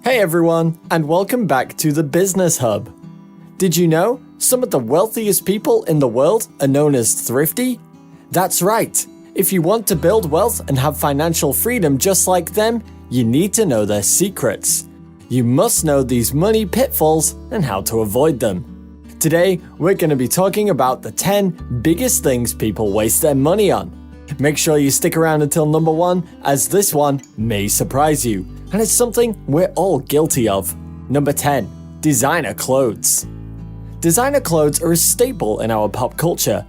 Hey everyone, and welcome back to the Business Hub. Did you know some of the wealthiest people in the world are known as thrifty? That's right. If you want to build wealth and have financial freedom just like them, you need to know their secrets. You must know these money pitfalls and how to avoid them. Today, we're going to be talking about the 10 biggest things people waste their money on. Make sure you stick around until number 1, as this one may surprise you, and it's something we're all guilty of. Number 10. Designer clothes. Designer clothes are a staple in our pop culture.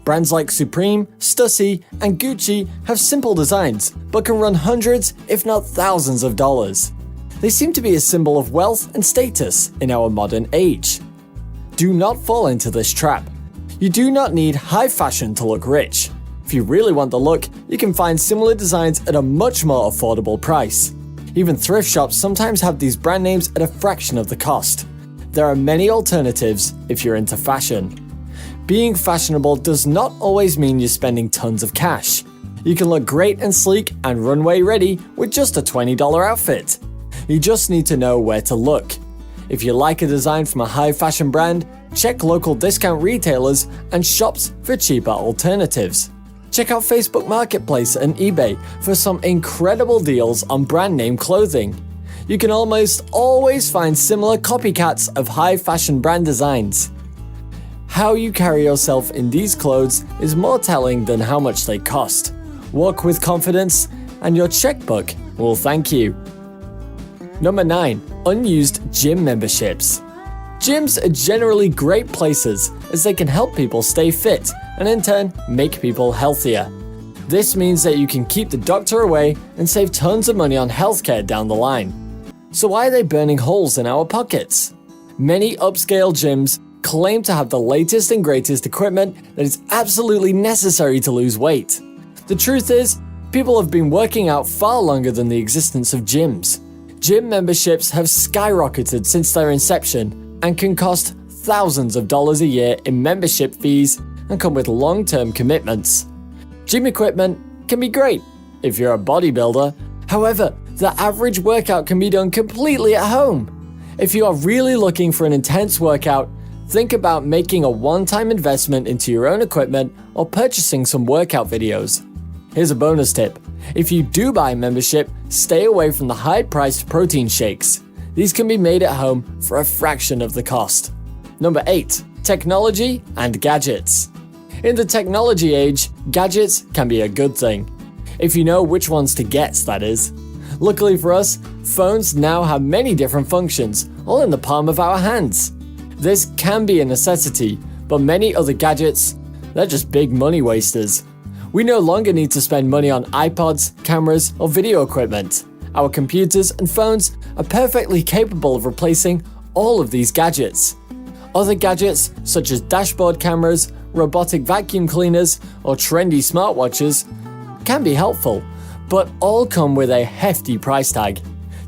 Brands like Supreme, Stussy, and Gucci have simple designs, but can run hundreds, if not thousands of dollars. They seem to be a symbol of wealth and status in our modern age. Do not fall into this trap. You do not need high fashion to look rich. If you really want the look, you can find similar designs at a much more affordable price. Even thrift shops sometimes have these brand names at a fraction of the cost. There are many alternatives if you're into fashion. Being fashionable does not always mean you're spending tons of cash. You can look great and sleek and runway ready with just a $20 outfit. You just need to know where to look. If you like a design from a high fashion brand, check local discount retailers and shops for cheaper alternatives. Check out Facebook Marketplace and eBay for some incredible deals on brand name clothing. You can almost always find similar copycats of high fashion brand designs. How you carry yourself in these clothes is more telling than how much they cost. Walk with confidence, and your checkbook will thank you. Number 9. Unused gym memberships. Gyms are generally great places as they can help people stay fit and in turn make people healthier. This means that you can keep the doctor away and save tons of money on healthcare down the line. So why are they burning holes in our pockets? Many upscale gyms claim to have the latest and greatest equipment that is absolutely necessary to lose weight. The truth is, people have been working out far longer than the existence of gyms. Gym memberships have skyrocketed since their inception and can cost thousands of dollars a year in membership fees and come with long-term commitments. Gym equipment can be great if you're a bodybuilder. However, the average workout can be done completely at home. If you are really looking for an intense workout, think about making a one-time investment into your own equipment or purchasing some workout videos. Here's a bonus tip. If you do buy a membership, stay away from the high-priced protein shakes. These can be made at home for a fraction of the cost. Number 8. Technology and gadgets. In the technology age, gadgets can be a good thing. If you know which ones to get, that is. Luckily for us, phones now have many different functions, all in the palm of our hands. This can be a necessity, but many other gadgets, they're just big money wasters. We no longer need to spend money on iPods, cameras, or video equipment. Our computers and phones are perfectly capable of replacing all of these gadgets. Other gadgets, such as dashboard cameras, robotic vacuum cleaners, or trendy smartwatches, can be helpful, but all come with a hefty price tag.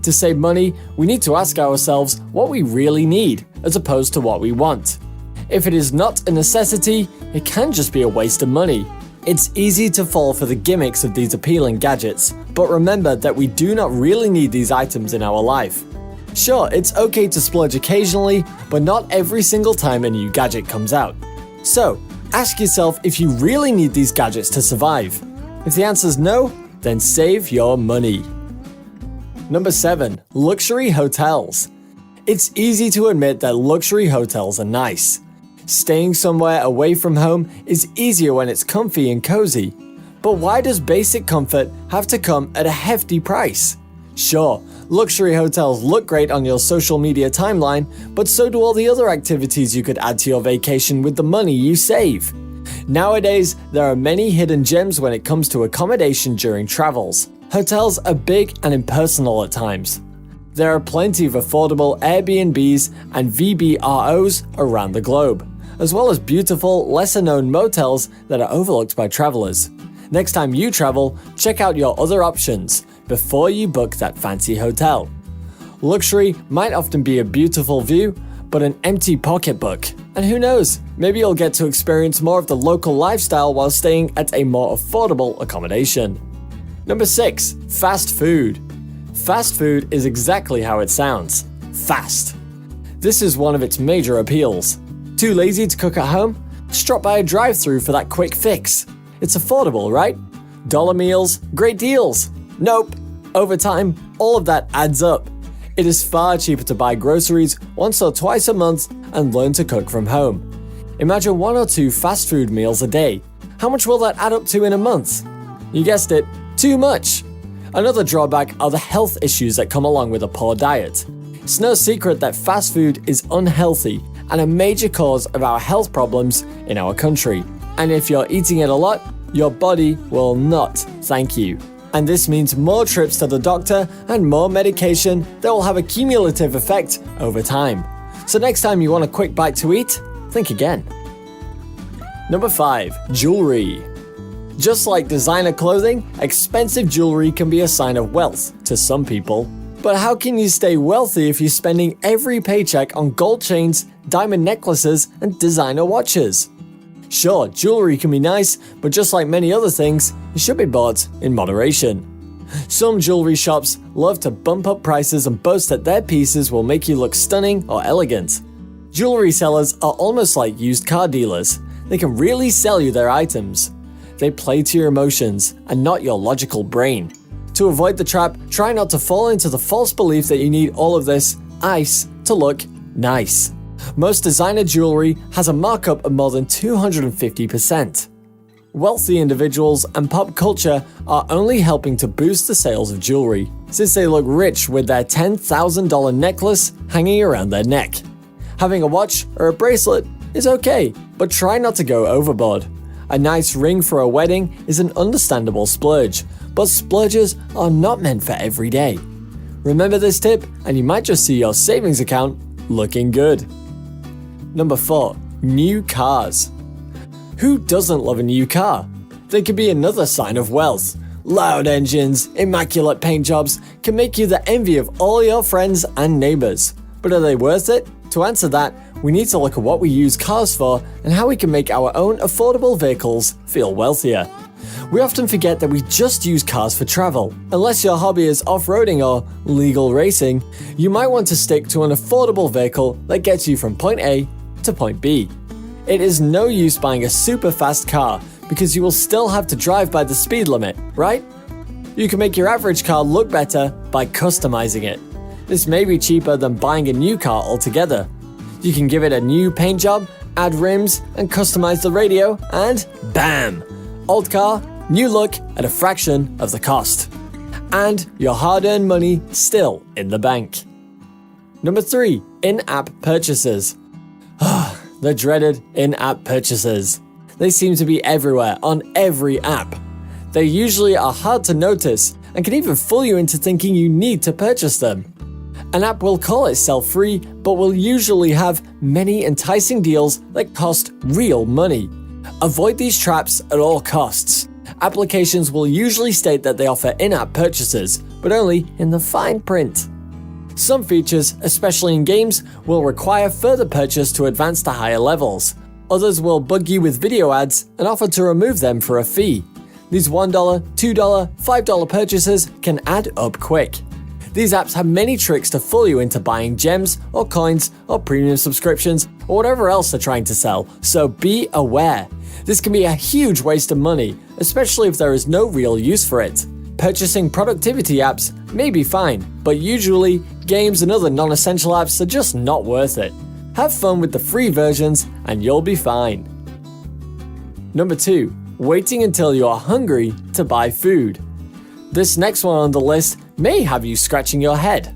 To save money, we need to ask ourselves what we really need, as opposed to what we want. If it is not a necessity, it can just be a waste of money. It's easy to fall for the gimmicks of these appealing gadgets, but remember that we do not really need these items in our life. Sure, it's okay to splurge occasionally, but not every single time a new gadget comes out. So, ask yourself if you really need these gadgets to survive. If the answer is no, then save your money. Number 7. Luxury hotels. It's easy to admit that luxury hotels are nice. Staying somewhere away from home is easier when it's comfy and cozy. But why does basic comfort have to come at a hefty price? Sure, luxury hotels look great on your social media timeline, but so do all the other activities you could add to your vacation with the money you save. Nowadays, there are many hidden gems when it comes to accommodation during travels. Hotels are big and impersonal at times. There are plenty of affordable Airbnbs and VBROs around the globe, as well as beautiful, lesser-known motels that are overlooked by travelers. Next time you travel, check out your other options before you book that fancy hotel. Luxury might often be a beautiful view, but an empty pocketbook. And who knows, maybe you'll get to experience more of the local lifestyle while staying at a more affordable accommodation. Number 6. Fast food. Fast food is exactly how it sounds. Fast. This is one of its major appeals. Too lazy to cook at home? Just drop by a drive-thru for that quick fix. It's affordable, right? Dollar meals, great deals. Nope. Over time, all of that adds up. It is far cheaper to buy groceries once or twice a month and learn to cook from home. Imagine 1 or 2 fast food meals a day. How much will that add up to in a month? You guessed it, too much. Another drawback are the health issues that come along with a poor diet. It's no secret that fast food is unhealthy and a major cause of our health problems in our country. And if you're eating it a lot, your body will not thank you. And this means more trips to the doctor and more medication that will have a cumulative effect over time. So next time you want a quick bite to eat, think again. Number 5. Jewelry. Just like designer clothing, expensive jewelry can be a sign of wealth to some people. But how can you stay wealthy if you're spending every paycheck on gold chains, diamond necklaces, and designer watches? Sure, jewelry can be nice, but just like many other things, it should be bought in moderation. Some jewelry shops love to bump up prices and boast that their pieces will make you look stunning or elegant. Jewelry sellers are almost like used car dealers. They can really sell you their items. They play to your emotions and not your logical brain. To avoid the trap, try not to fall into the false belief that you need all of this ice to look nice. Most designer jewelry has a markup of more than 250%. Wealthy individuals and pop culture are only helping to boost the sales of jewelry, since they look rich with their $10,000 necklace hanging around their neck. Having a watch or a bracelet is okay, but try not to go overboard. A nice ring for a wedding is an understandable splurge, but splurges are not meant for every day. Remember this tip, and you might just see your savings account looking good. Number 4. New cars. Who doesn't love a new car? They can be another sign of wealth. Loud engines, immaculate paint jobs can make you the envy of all your friends and neighbors. But are they worth it? To answer that, we need to look at what we use cars for and how we can make our own affordable vehicles feel wealthier. We often forget that we just use cars for travel. Unless your hobby is off-roading or legal racing, you might want to stick to an affordable vehicle that gets you from point A to point B. It is no use buying a super fast car because you will still have to drive by the speed limit, right? You can make your average car look better by customizing it. This may be cheaper than buying a new car altogether. You can give it a new paint job, add rims, and customize the radio, and bam! Old car, new look at a fraction of the cost. And your hard-earned money still in the bank. Number 3. In-app purchases. The dreaded in-app purchases. They seem to be everywhere on every app. They usually are hard to notice and can even fool you into thinking you need to purchase them. An app will call itself free, but will usually have many enticing deals that cost real money. Avoid these traps at all costs. Applications will usually state that they offer in-app purchases, but only in the fine print. Some features, especially in games, will require further purchase to advance to higher levels. Others will bug you with video ads and offer to remove them for a fee. These $1, $2, $5 purchases can add up quick. These apps have many tricks to fool you into buying gems or coins or premium subscriptions or whatever else they're trying to sell, so be aware. This can be a huge waste of money, especially if there is no real use for it. Purchasing productivity apps may be fine, but usually games and other non-essential apps are just not worth it. Have fun with the free versions and you'll be fine. Number 2. Waiting until you are hungry to buy food. This next one on the list may have you scratching your head.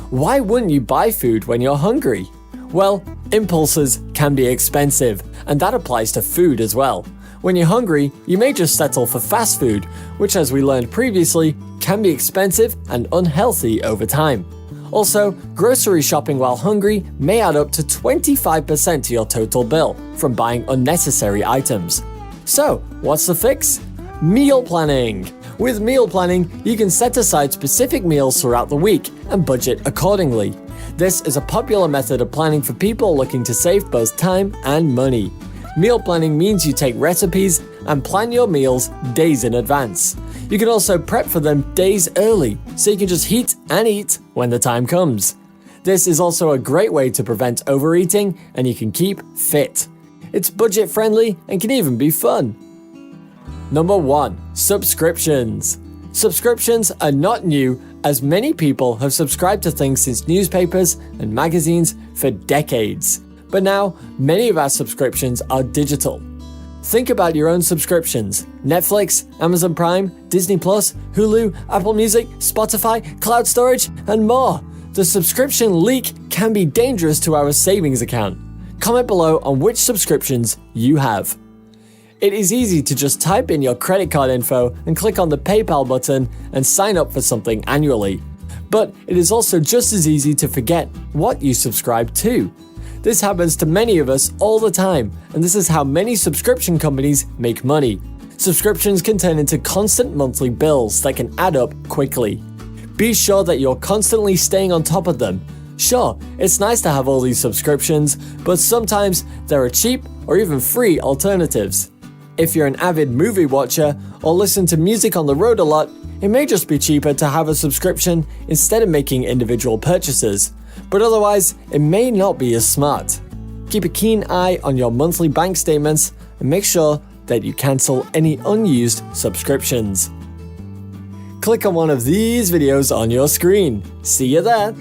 Why wouldn't you buy food when you're hungry? Well, impulses can be expensive, and that applies to food as well. When you're hungry, you may just settle for fast food, which, as we learned previously, can be expensive and unhealthy over time. Also, grocery shopping while hungry may add up to 25% to your total bill from buying unnecessary items. So, what's the fix? Meal planning. With meal planning, you can set aside specific meals throughout the week and budget accordingly. This is a popular method of planning for people looking to save both time and money. Meal planning means you take recipes and plan your meals days in advance. You can also prep for them days early, so you can just heat and eat when the time comes. This is also a great way to prevent overeating, and you can keep fit. It's budget friendly and can even be fun. Number 1. Subscriptions. Subscriptions are not new, as many people have subscribed to things since newspapers and magazines for decades. But now, many of our subscriptions are digital. Think about your own subscriptions: Netflix, Amazon Prime, Disney+, Hulu, Apple Music, Spotify, cloud storage, and more. The subscription leak can be dangerous to our savings account. Comment below on which subscriptions you have. It is easy to just type in your credit card info and click on the PayPal button and sign up for something annually. But it is also just as easy to forget what you subscribe to. This happens to many of us all the time, and this is how many subscription companies make money. Subscriptions can turn into constant monthly bills that can add up quickly. Be sure that you're constantly staying on top of them. Sure, it's nice to have all these subscriptions, but sometimes there are cheap or even free alternatives. If you're an avid movie watcher or listen to music on the road a lot, it may just be cheaper to have a subscription instead of making individual purchases. But otherwise, it may not be as smart. Keep a keen eye on your monthly bank statements and make sure that you cancel any unused subscriptions. Click on one of these videos on your screen. See you there!